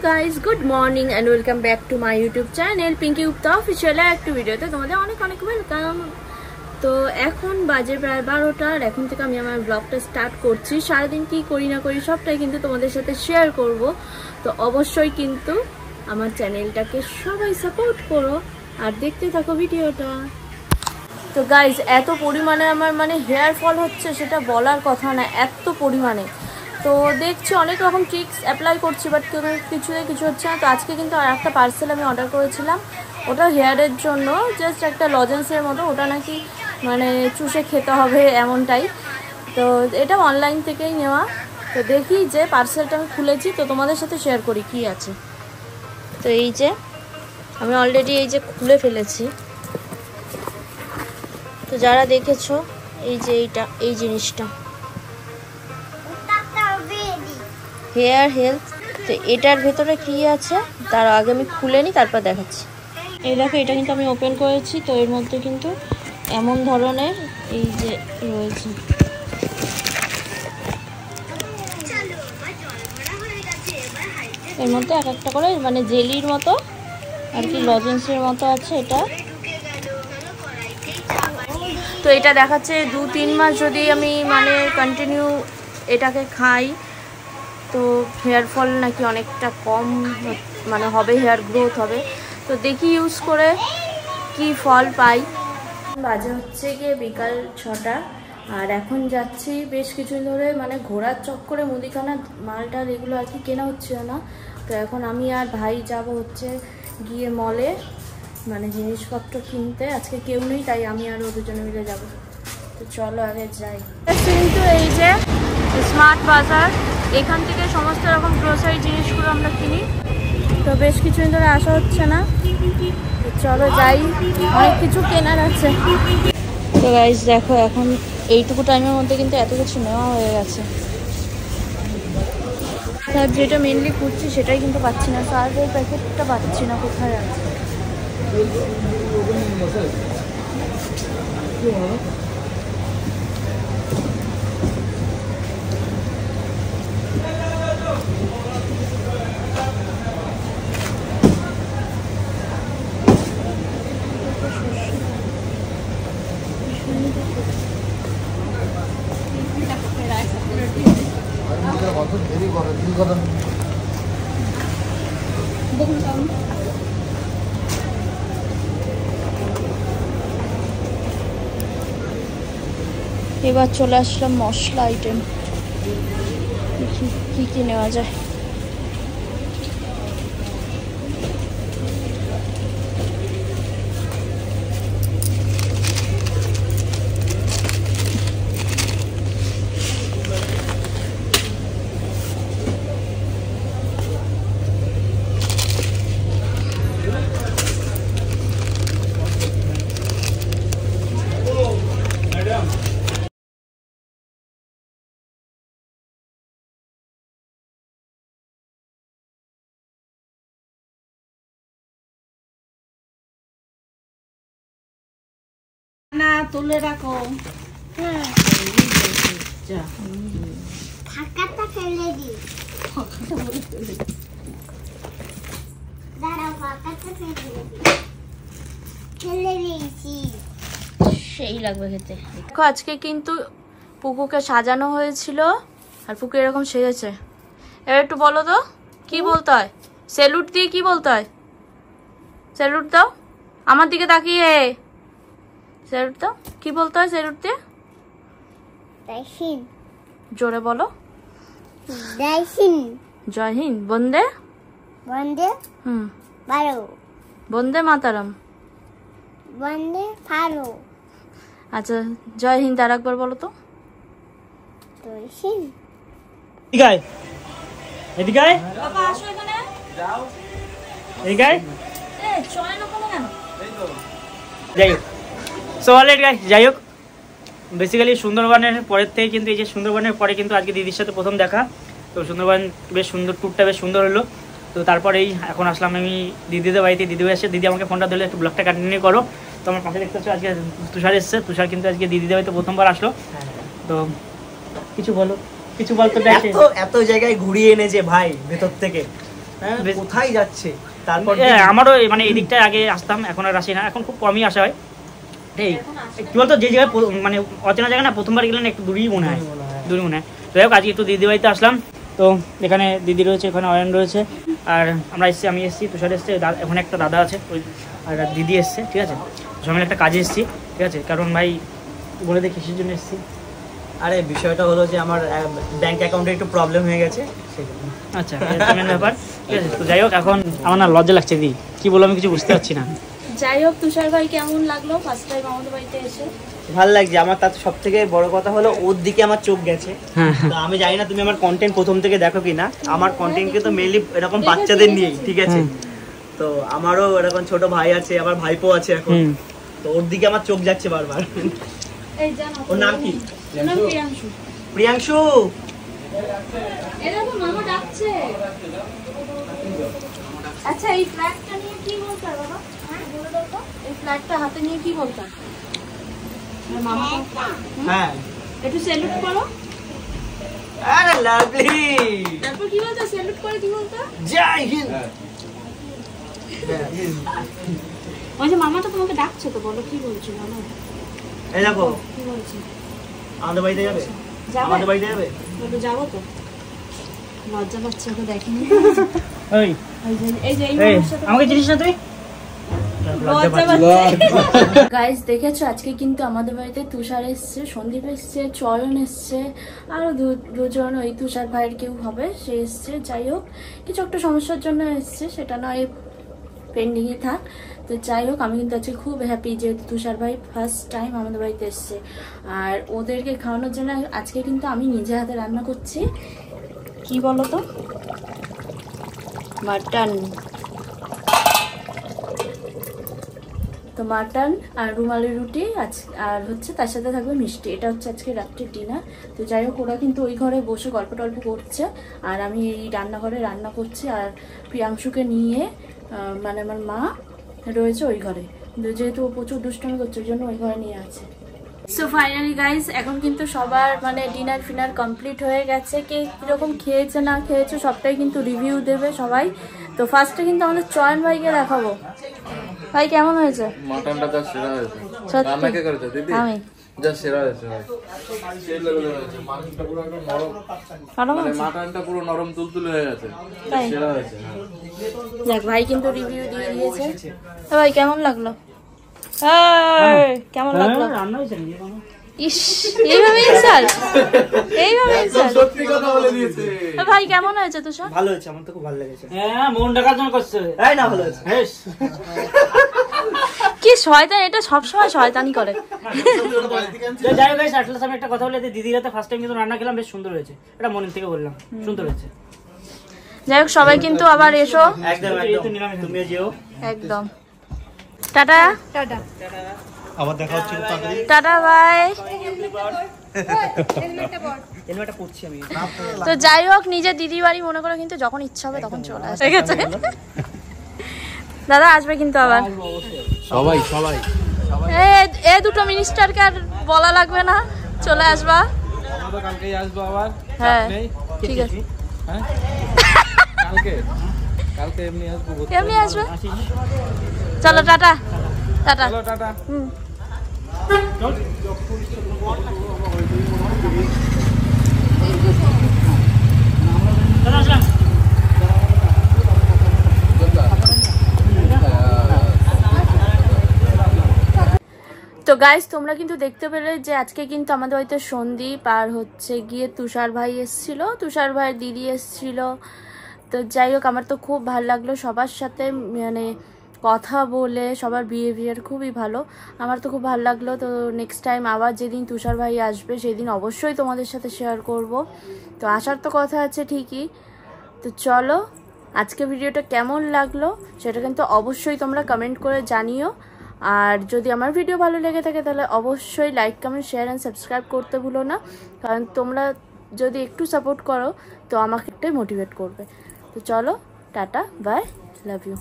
Guys, good morning and welcome back to my YouTube channel Pinky Gupta official একটা ভিডিওতে তোমাদের অনেক অনেক ওয়েলকাম। তো এখন বাজে প্রায় 12টা আর এখন থেকে আমি আমার ব্লগটা স্টার্ট করছি। সারাদিন কি করি না করি সবটাই কিন্তু তোমাদের সাথে শেয়ার করব। তো অবশ্যই কিন্তু আমার চ্যানেলটাকে সবাই সাপোর্ট করো আর দেখতে থাকো ভিডিওটা। তো গাইস, এত পরিমাণে আমার হেয়ার ফল হচ্ছে সেটা বলার কথা না, এত পরিমাণে। তো দেখছি অনেক রকম ট্রিক্স অ্যাপ্লাই করছি, বাট কিছু হচ্ছে না। তো আজকে কিন্তু আর একটা পার্সেল আমি অর্ডার করেছিলাম, ওটা হেয়ারের জন্য, জাস্ট একটা লজেন্সের মতো। ওটা নাকি চুষে খেতে হবে এমনটাই। তো এটা অনলাইন থেকেই নেওয়া। তো দেখি যে পার্সেলটা আমি খুলেছি, তো তোমাদের সাথে শেয়ার করি কি আছে। তো এই যে আমি অলরেডি এই যে খুলে ফেলেছি। তো যারা দেখেছো এই যে এই জিনিসটা হেয়ার হেলথ। তো এটার ভেতরে কি আছে তার আগে আমি খুলে নিই, তারপর দেখাচ্ছি। এই দেখো, এটা কিন্তু আমি ওপেন করেছি। তো এর মধ্যে কিন্তু এমন ধরনের এই যে রয়েছে, এর মধ্যে এক একটা করে জেলির মতো আর কি, লজেন্সের মতো আছে এটা। তো এটা দেখাচ্ছে 2-3 মাস যদি আমি কন্টিনিউ এটাকে খাই, তো হেয়ার ফল নাকি অনেকটা কম হবে, হেয়ার গ্রোথ হবে। তো দেখি ইউজ করে কি ফল পাই। বাজে হচ্ছে গিয়ে বিকাল 6টা আর এখন যাচ্ছি বেশ কিছু ধরে ঘোরার চক্করে মুদিখানা মালটা এগুলো আর কি কেনা হচ্ছে না। তো এখন আমি আর ভাই যাব হচ্ছে গিয়ে মলে জিনিসপত্র কিনতে। আজকে কেউ নেই, তাই আমি আর ও দুজনে মিলে যাব। তো চলো আগে যাই। কিন্তু এই যে স্মার্ট বাজার, এখান থেকে সমস্ত রকম গ্রোসারি জিনিসগুলো আমরা কিনি। তো বেশ কিছুদিন ধরে আসা হচ্ছে না, চলো যাই, অনেক কিছু কেনার আছে। তো গাইস দেখো, এখন এইটুকু টাইমের মধ্যে কিন্তু এত কিছু নেওয়া হয়ে গেছে। তার যেটা মেনলি খুঁজছি সেটাই কিন্তু পাচ্ছি না, সার্ভের প্যাকেটটা পাচ্ছি না, কোথায় আছে। এবার চলে আসলাম মশলা আইটেম, কি নেওয়া যায়। না তুলে রাখো, ফাঁকাটা ফেলে দি, দাঁড়াও, ফাঁকাটা ফেলে দিয়েছি, সেই লাগবে খেতে। দেখো আজকে কিন্তু পুকুকে সাজানো হয়েছিল আর পুকু এরকম সেজেছে। এবার একটু বলো তো কি বলতে হয়, স্যালুট দিয়ে কি বলতে হয়? স্যালুট দাও, আমার দিকে তাকিয়ে স্যালুট দাও। কি বলতে হয় স্যালুট দিয়ে? জোরে বলো। জয় হিন্দ, বন্দে বন্দে ভারত, বন্দে মাতারাম, বন্দে ভারত। আচ্ছা, জয় হিন্দ আর একবার বলো তো। যাই হোক, বেসিক্যালি সুন্দরবনের পরের থেকে কিন্তু এই যে সুন্দরবনের পরে কিন্তু আজকে দিদির সাথে প্রথম দেখা। তো সুন্দরবন বেশ সুন্দর, ট্যুরটা বেশ সুন্দর হলো। তো তারপরেই এখন আসলাম আমি দিদিদের বাড়িতে। দিদি এসে দিদি আমাকে ফোনটা ধরলে একটু ব্লগটা কন্টিনিউ করো। তো আমার পাশে দেখতে পাচ্ছি আজকে তুষার এসছে। তুষার কিন্তু আজকে দিদিদের বাড়িতে প্রথমবার আসলো। তো কিছু বলো, কিছু বলতে। এত জায়গায় ঘুরিয়ে এনেছে ভাই ভেতর থেকে, কোথায় যাচ্ছে তারপর আমারও মানে এই দিকটায় আগে আসতাম, এখন আর আসি না, এখন খুব কমই আসা হয়। এই কি বলতো, যে জায়গায় মানে অচেনা জায়গা না, প্রথমবার গেলে না একটু দূরেই মনে হয়, দূরে মনে হয়। তো যাই হোক, আজকে একটু দিদি বাড়িতে আসলাম। তো এখানে দিদি রয়েছে, এখানে অয়ন রয়েছে, আর আমরা এসেছি, আমি এসেছি, তুষার এসছে, ওখানে একটা দাদা আছে, ওই আর দিদি এসছে, ঠিক আছে। সবাই একটা কাজে এসেছি, ঠিক আছে, কারণ ভাই বলে দেখি কিসের জন্য এসেছি। আরে বিষয়টা হলো যে আমার ব্যাংক অ্যাকাউন্টে একটু প্রবলেম হয়ে গেছে। আচ্ছা, মেন ব্যাপার, ঠিক আছে। তো যাই হোক, এখন আমার না লজ্জা লাগছে, দিদি কি বলবো আমি কিছু বুঝতে পারছি না। যাই হোক, তুষার ভাই কেমন লাগলো ফার্স্ট টাইম আমাদের বাড়িতে এসে? ভালো লাগছে আমার। তার সব থেকে বড় কথা হলো ওর দিকে আমার চোখ গেছে। তো আমি জানি না তুমি আমার কন্টেন্ট প্রথম থেকে দেখো কিনা, আমার কন্টেন্ট কিন্তু মেইনলি এরকম বাচ্চাদের নিয়েই, ঠিক আছে। তো আমারও এরকম ছোট ভাই আছে, আমার ভাইপো আছে এখন, তো ওর দিকে আমার চোখ যাচ্ছে বারবার। এই জানো ওর নাম কি? নাম প্রিয়াংশু। প্রিয়াংশু, এই দেখো মামা ডাকছে। আচ্ছা, এই ফ্ল্যাগটা নিয়ে কি বলতে বাবা? হ্যাঁ বলে দাও তো, এই ফ্ল্যাগটা হাতে নিয়ে কি বলতে? মামা হ্যাঁ একটু স্যালুট করো। আরে লাভলি। তারপর কি বলতো, স্যালুট করে কি বলতো? জয় হিন্দ। ওই যে মামা তো তোমাকে ডাকছে, তো বলো কি বলছো মামা? এই দেখো, কি বলছো? আমাদের বাড়িতে যাবে? যাবে? আমাদের বাড়িতে যাবে? বলো যাবো তো। লজ্জা পাচ্ছে, ওকে দেখিনি। ওই এই যে এই এই মানুষটা তো আমাকে চিনিস না তুই? গাইস দেখেছো, আজকে কিন্তু আমাদের বাড়িতে তুষার এসছে, সন্দীপ এসছে, চয়ন এসছে, আরো দুজন ওই তুষার ভাইয়ের কেউ হবে, সে এসছে। যাই হোক, কিছু একটা সমস্যার জন্য এসছে, সেটা নয় পেন্ডিং এ থাক। তো যাই হোক, আমি কিন্তু আজকে খুব হ্যাপি যে তুষার ভাই ফার্স্ট টাইম আমাদের বাড়িতে এসছে। আর ওদেরকে খাওয়ানোর জন্য আজকে কিন্তু আমি নিজে হাতে রান্না করছি। কি বলো তো, মাটন। তো মাটন আর রুমালি রুটি আর হচ্ছে তার সাথে থাকবে মিষ্টি। এটা হচ্ছে আজকে রাত্রের ডিনার। তো যাই হোক, ওরা কিন্তু ওই ঘরে বসে গল্প টল্প করছে, আর আমি এই রান্নাঘরে রান্না করছি। আর প্রিয়াংশুকে নিয়ে মানে আমার মা রয়েছে ওই ঘরে, যেহেতু ও প্রচুর দুষ্টুমি করছে, ওই জন্য ওই ঘরে নিয়ে আছে। সো ফাইনালি গাইস, এখন কিন্তু সবার মানে ডিনার ফিনার কমপ্লিট হয়ে গেছে। কে কীরকম খেয়েছে না খেয়েছে সবটাই কিন্তু রিভিউ দেবে সবাই। তো ফার্স্টে কিন্তু আমাদের চয়ন ভাইকে দেখাবো। ভাই কেমন হয়েছে? মাটনটা যা সেরা হয়েছে। সত্যি? রান্না কে করেছে দিদি? আমি। যা সেরা হয়েছে ভাই। সেই লেভেলে হয়েছে। মাটনটা পুরো একদম নরম। মানে মাটনটা পুরো নরম তুলতুলে হয়ে গেছে। তাই? সেরা হয়েছে। হ্যাঁ। দেখ ভাই কিন্তু রিভিউ দিয়ে দিয়েছে। তো ভাই কেমন লাগলো? কেমন লাগলো? রান্না হয়েছে নাকি কোনো? ইস, এইভাবে ইনসাল্ট, এইভাবে ইনসাল্ট। সত্যি কথা বলে দিয়েছে। ভাই কেমন হয়েছে তুষার? ভালো হয়েছে, আমার তো খুব ভালো লেগেছে। হ্যাঁ, মন ডাকার জন্য করছে। তাই না? ভালো হয়েছে। বেশ। কি শয়তান, এটা সবসময় শয়তানি করে। যাই হোক, আসলে আমি একটা কথা বলে দিদির হাতে ফার্স্ট টাইম কিন্তু রান্না খেলাম, বেশ সুন্দর হয়েছে। এটা মনের থেকে বললাম, সুন্দর হয়েছে। যাই হোক, সবাই কিন্তু আবার এসো। একদম একদম, তুমিও যেও। একদম। টাটা। টাটা। আবার দেখা হচ্ছে খুব তাড়াতাড়ি। Tata bye. হেলমেটটা পরছি আমি। তো যাই হোক, নিজের দিদি বাড়ি মনে করে কিন্তু যখন ইচ্ছা হবে তখন চলে আসে, ঠিক আছে? দাদা আসবে কিন্তু আবার। সবাই সবাই এ দুটো মিনিস্টারকে আর বলা লাগবে না, চলে আসবা। আমরা কালকেই আসবো আবার। হ্যাঁ ঠিক আছে, হ্যাঁ কালকে এমনি আসবো। এমনি আসবে। চলো টাটা। টাটা। চলো টাটা। তো গাইস, তোমরা কিন্তু দেখতে পেলে যে আজকে কিন্তু আমাদের বাড়িতে সন্দীপ আর হচ্ছে গিয়ে তুষার ভাই এসেছিল, তুষার ভাইয়ের দিদি এসেছিল। তো যাই হোক, আমার তো খুব ভালো লাগলো সবার সাথে মানে কথা বলে, সবার বিহেভিয়ার খুবই ভালো, আমার তো খুব ভালো লাগলো। তো নেক্সট টাইম আবার যেদিন তুষার ভাই আসবে সেদিন অবশ্যই তোমাদের সাথে শেয়ার করব। তো আসার তো কথা আছে ঠিকই। তো চলো, আজকে ভিডিওটা কেমন লাগলো সেটা কিন্তু অবশ্যই তোমরা কমেন্ট করে জানিও। আর যদি আমার ভিডিও ভালো লেগে থাকে তাহলে অবশ্যই like, comment, share and subscribe করতে ভুলো না, কারণ তোমরা যদি একটু সাপোর্ট করো তো আমাকে একটাই মোটিভেট করবে। তো চলো টাটা, বাই, লাভ ইউ।